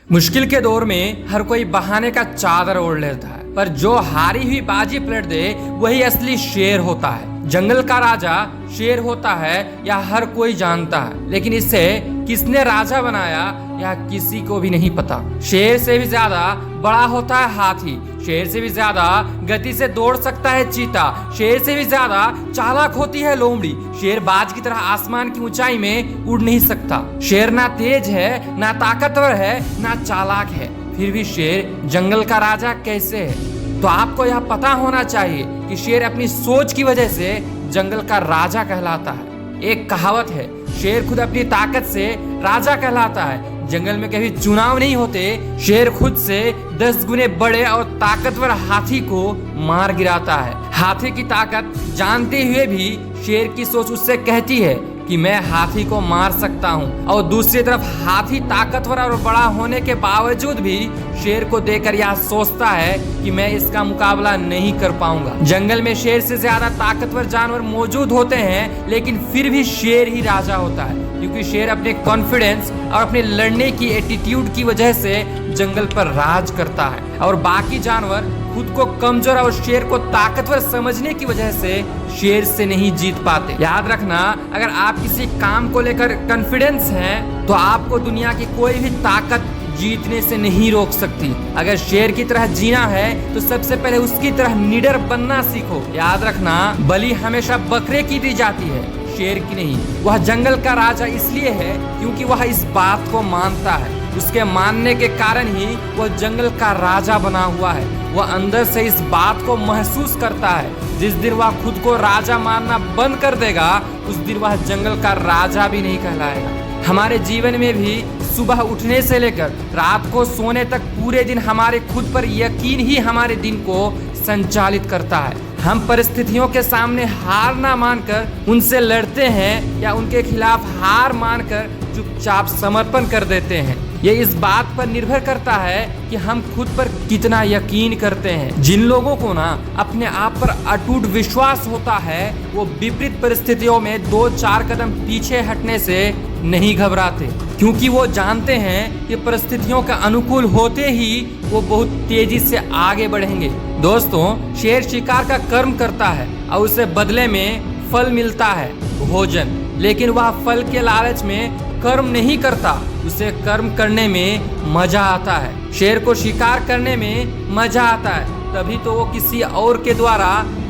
मुश्किल के दौर में हर कोई बहाने का चादर ओढ़ लेता है, पर जो हारी हुई बाजी पलट दे वही असली शेर होता है। जंगल का राजा शेर होता है या हर कोई जानता है, लेकिन इसे किसने राजा बनाया या किसी को भी नहीं पता। शेर से भी ज्यादा बड़ा होता है हाथी, शेर से भी ज्यादा गति से दौड़ सकता है चीता, शेर से भी ज्यादा चालाक होती है लोमड़ी। शेर बाज की तरह आसमान की ऊंचाई में उड़ नहीं सकता। शेर ना तेज है, ना ताकतवर है, ना चालाक है, फिर भी शेर जंगल का राजा कैसे है? तो आपको यह पता होना चाहिए कि शेर अपनी सोच की वजह से जंगल का राजा कहलाता है। एक कहावत है, शेर खुद अपनी ताकत से राजा कहलाता है। जंगल में कभी चुनाव नहीं होते, शेर खुद से 10 गुने बड़े और ताकतवर हाथी को मार गिराता है। हाथी की ताकत जानते हुए भी शेर की सोच उससे कहती है कि मैं हाथी को मार सकता हूँ, और दूसरी तरफ हाथी ताकतवर और बड़ा होने के बावजूद भी शेर को देखकर यह सोचता है कि मैं इसका मुकाबला नहीं कर पाऊंगा। जंगल में शेर से ज्यादा ताकतवर जानवर मौजूद होते हैं, लेकिन फिर भी शेर ही राजा होता है, क्योंकि शेर अपने कॉन्फिडेंस और अपने लड़ने की एटीट्यूड की वजह से जंगल पर राज करता है, और बाकी जानवर खुद को कमजोर और शेर को ताकतवर समझने की वजह से शेर से नहीं जीत पाते। याद रखना, अगर आप किसी काम को लेकर कॉन्फिडेंस हैं, तो आपको दुनिया की कोई भी ताकत जीतने से नहीं रोक सकती। अगर शेर की तरह जीना है तो सबसे पहले उसकी तरह निडर बनना सीखो। याद रखना, बलि हमेशा बकरे की दी जाती है, शेर की नहीं। वह जंगल का राजा इसलिए है क्योंकि वह इस बात को मानता है। उसके मानने के कारण ही वह जंगल का राजा बना हुआ है। वह अंदर से इस बात को महसूस करता है। जिस दिन वह खुद को राजा मानना बंद कर देगा, उस दिन वह जंगल का राजा भी नहीं कहलाएगा। हमारे जीवन में भी सुबह उठने से लेकर रात को सोने तक पूरे दिन हमारे खुद पर यकीन ही हमारे दिन को संचालित करता है। हम परिस्थितियों के सामने हार ना मानकर उनसे लड़ते हैं, या उनके खिलाफ हार मानकर चुपचाप समर्पण कर देते हैं। ये इस बात पर निर्भर करता है कि हम खुद पर कितना यकीन करते हैं। जिन लोगों को ना अपने आप पर अटूट विश्वास होता है, वो विपरीत परिस्थितियों में 2-4 कदम पीछे हटने से नहीं घबराते, क्योंकि वो जानते हैं कि परिस्थितियों का अनुकूल होते ही वो बहुत तेजी से आगे बढ़ेंगे। दोस्तों, शेर शिकार का कर्म करता है और उसे बदले में फल मिलता है, भोजन, लेकिन वह फल के लालच में कर्म नहीं करता। उसे कर्म करने में मजा आता है। शेर को शिकार करने में मजा आता है, तभी तो वो किसी और के द्वारा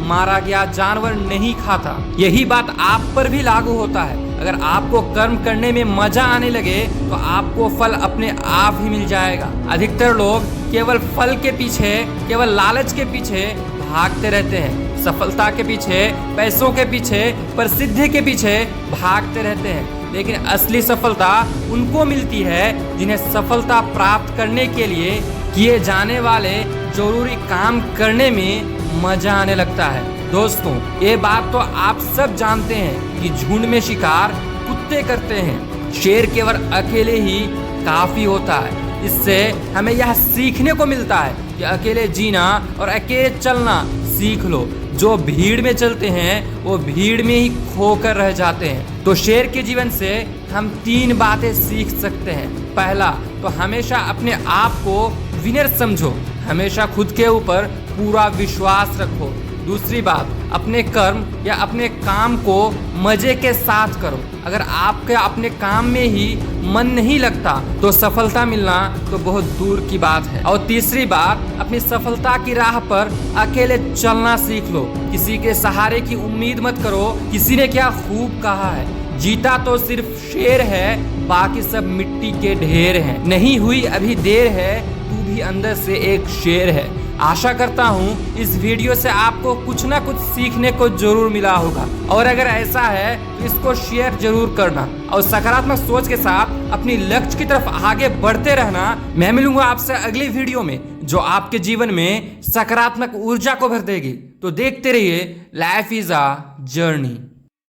मारा गया जानवर नहीं खाता। यही बात आप पर भी लागू होता है। अगर आपको कर्म करने में मजा आने लगे तो आपको फल अपने आप ही मिल जाएगा। अधिकतर लोग केवल फल के पीछे, केवल लालच के पीछे भागते रहते हैं। सफलता के पीछे, पैसों के पीछे, प्रसिद्धि के पीछे भागते रहते हैं, लेकिन असली सफलता उनको मिलती है जिन्हें सफलता प्राप्त करने के लिए किए जाने वाले जरूरी काम करने में मजा आने लगता है। दोस्तों, ये बात तो आप सब जानते हैं कि झुंड में शिकार कुत्ते करते हैं, शेर केवल अकेले ही काफी होता है। इससे हमें यह सीखने को मिलता है कि अकेले जीना और अकेले चलना सीख लो। जो भीड़ में चलते हैं वो भीड़ में ही खोकर रह जाते हैं। तो शेर के जीवन से हम 3 बातें सीख सकते हैं। पहला, तो हमेशा अपने आप को विनर समझो, हमेशा खुद के ऊपर पूरा विश्वास रखो। दूसरी बात, अपने कर्म या अपने काम को मजे के साथ करो। अगर आपके अपने काम में ही मन नहीं लगता तो सफलता मिलना तो बहुत दूर की बात है। और तीसरी बात, अपनी सफलता की राह पर अकेले चलना सीख लो। किसी के सहारे की उम्मीद मत करो। किसी ने क्या खूब कहा है, जीता तो सिर्फ शेर है, बाकी सब मिट्टी के ढेर हैं। नहीं हुई अभी देर है, तू भी अंदर से एक शेर है। आशा करता हूँ इस वीडियो से आपको कुछ ना कुछ सीखने को जरूर मिला होगा, और अगर ऐसा है तो इसको शेयर जरूर करना और सकारात्मक सोच के साथ अपनी लक्ष्य की तरफ आगे बढ़ते रहना। मैं मिलूंगा आपसे अगली वीडियो में, जो आपके जीवन में सकारात्मक ऊर्जा को भर देगी। तो देखते रहिए, लाइफ इज अ जर्नी।